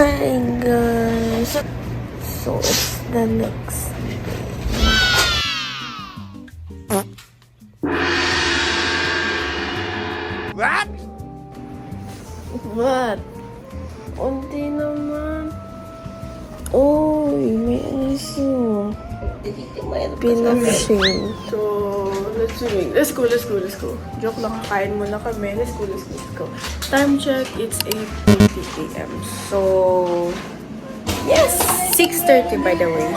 Hi guys! So it's the next What? What? Unti naman. Uy, may aso. Pinashing. So, let's go. Joke lang, kakain muna kami. Let's go. Time check, it's 8:30 a.m. So, yes! 6:30 by the way.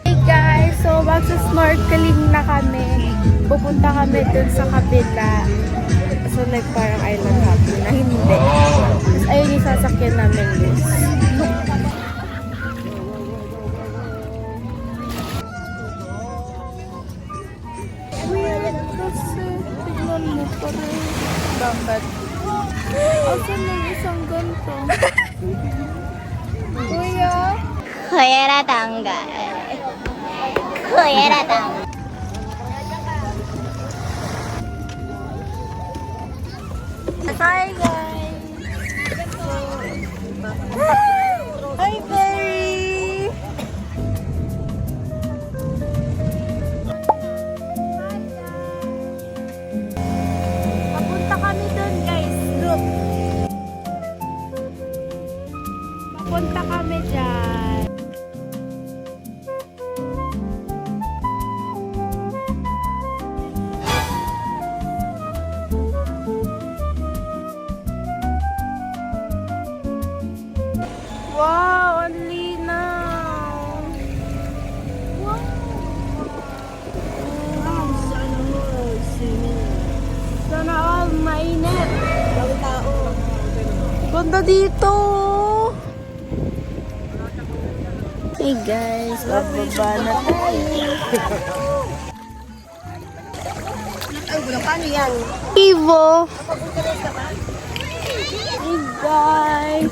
Hey guys! So, magsa-snorkeling na kami. Pupunta kami dun sa kabila. So, like parang island hopping na hindi. Tapos, ayun yung sasakyan namin guys. Kasi, tignan mo pa rin. Bakit? Asan yung isang ganito? Kuya? Kuya tanggal. Kuya tanggal. Hi guys! Hi Berry! Papunta kami doon guys, look! Papunta kami dyan. Wow, ang linaw. Wow. Sana all mainit. Ganda dito. Hey guys, bababa na tayo. Paano yan? Ivo. Hey guys.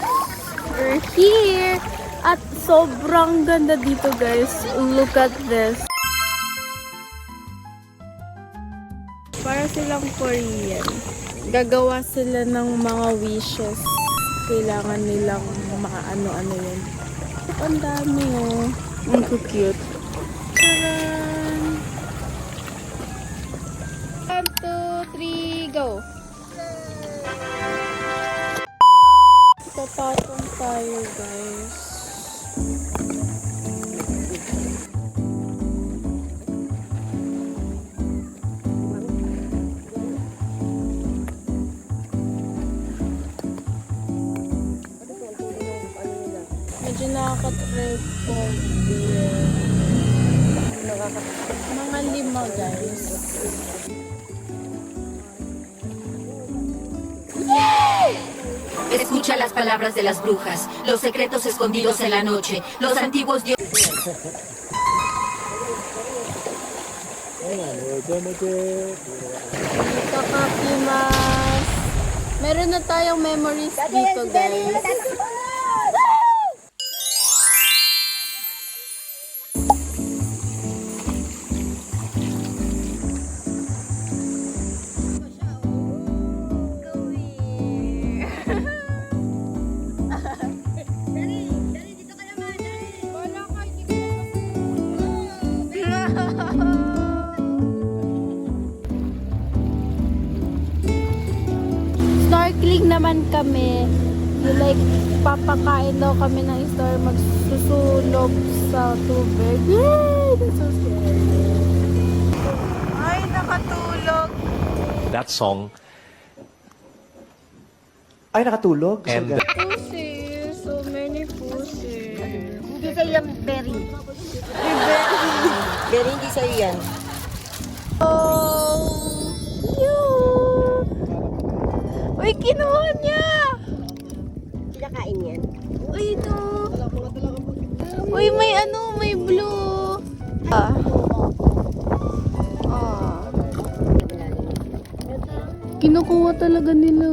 We're here. At sobrang ganda dito guys. Look at this. Para silang Korean. Gagawa sila ng mga wishes. Kailangan nilang mga ano-ano yun. Ang dami oh. Ang cute. Taran! 1, 2, 3, go! Papatong tayo guys. Medyo nakaka-trip po here. Mga 5 guys. Escucha las palabras de las brujas, los secretos escondidos en la noche, los antiguos dioses. Itadakimasu. Meron na tayong memories dito guys. Snorkeling naman kami. Like, papakain daw kami ng star, magsusunog sa tubig. Yay! That's so scary. Ay, nakatulog. That song. Ay, nakatulog? And Pussy. So many pussy. Hindi sa'yo yan, Berry. Berry, hindi sa'yo yan. Oh, cute. Uy, kinuha niya. Kinakain yan. Uy, ito. Uy, may ano, may blue. Ah. Kinukuha talaga nila.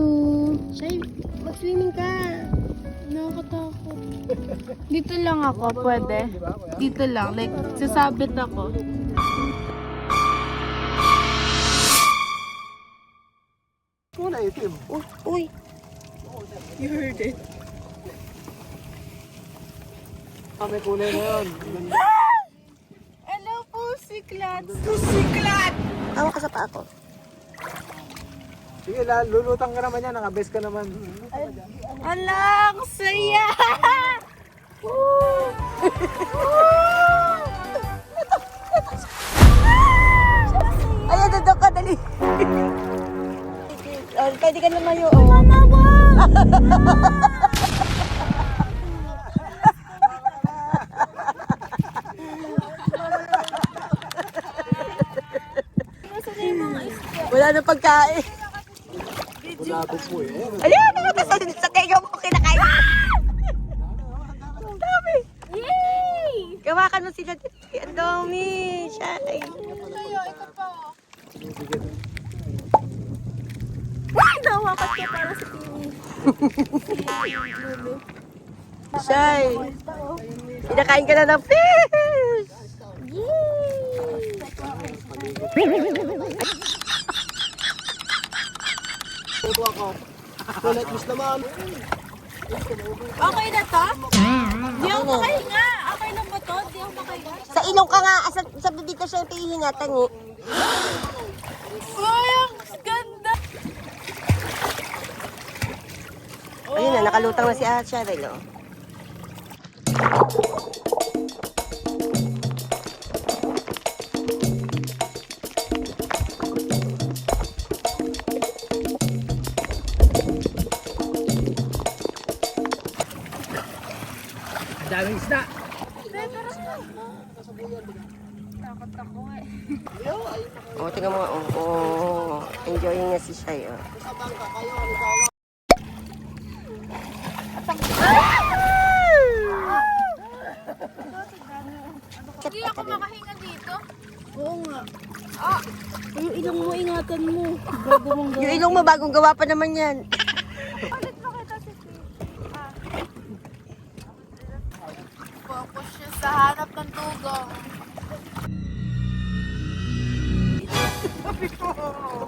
Shay, mag-swimming ka. Nakakatakot. Dito lang ako, pwede. Dito lang, like, sasabit ako. Kulay itim. Uy. You heard it. May kulay na yun. Hello, Pussyclat! Awa ka sa paa ko. Sige, lulutang ka naman yan. Nakabes ka naman. Alang, saya! Ay, ano ka, dali. Pwede ka naman yun. Mama, wala na pagkain. Bulabog po eh. Ayun, nakapasal sa tenga mo, kinakain. Ang dami. Yay! Gawakan mo sila. Ang dami. Siya. Ay. Tayo, ito pa. Sige. Nawakas ka para sa TV. Shy. Kinakain ka na ng fish. Tuto ako. Kulay miss naman. Okay na to? Di ako makahinga. Okay lang ba to? Di ako makahinga. Sa ilong ka nga. Sabi dito siya yung pihingatan eh. Ay, ang ganda! Ayun na, nakalutang na si Cheryl. Oh. Daming isda. Takot ako eh. Oh, tingnan mo. Oh, enjoying na si Shy. Oh. Hindi ako makahinga dito. Oo nga. Ah! Yung ilong mo, ingatan mo. Bago mong Yung ilong mo, bagong gawa pa naman yan. Ulit mo kita si Focus siya sa hanap ng dugong.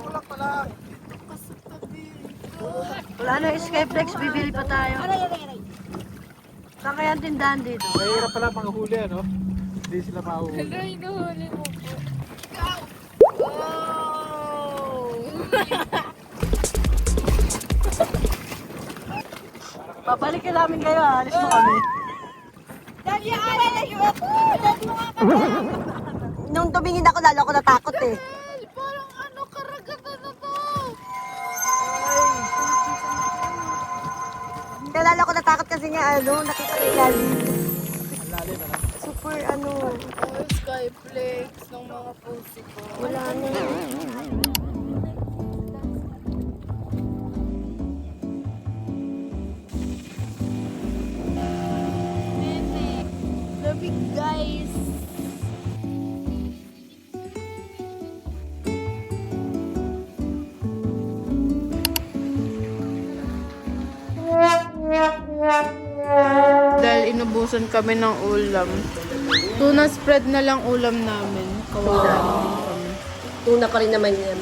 Tulak pala. Wala na yung Skyflex, bibili pa tayo. Saan kaya ang tindahan dito? Mahirap pala panghuli ano. Hindi sila mahuhuli. Hello, hinuhuli mo po. Babalik ka namin kayo, alis mo kami. Dali, alay na yun ako! Dali mo nga Nung tumingin ako, lalo ako natakot eh. parang ano, karagatan na to. Kaya ako natakot kasi nga nakita ko yung lalim. Super Oh, Skyflex ng mga pussy ko. wala na. Love you guys. Dahil inubusan kami ng ulam. Tuna spread na lang ulam namin. Kawawa naman kami. Tuna pa rin naman yan.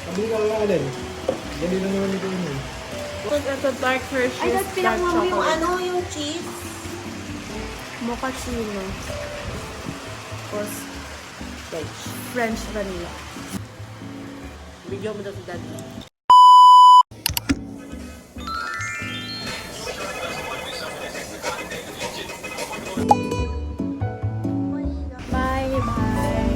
Sabi ka lang alin. Dali lang naman ito yun. Ito dark Hershey's dark chocolate. yung cheese? Mochaccino. Tapos French vanilla. Bigyan mo daw si Daddy. Bye bye.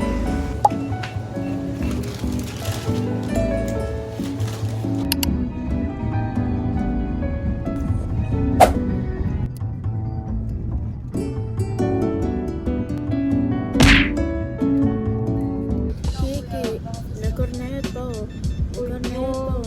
Kiki, may corneto. Corneto.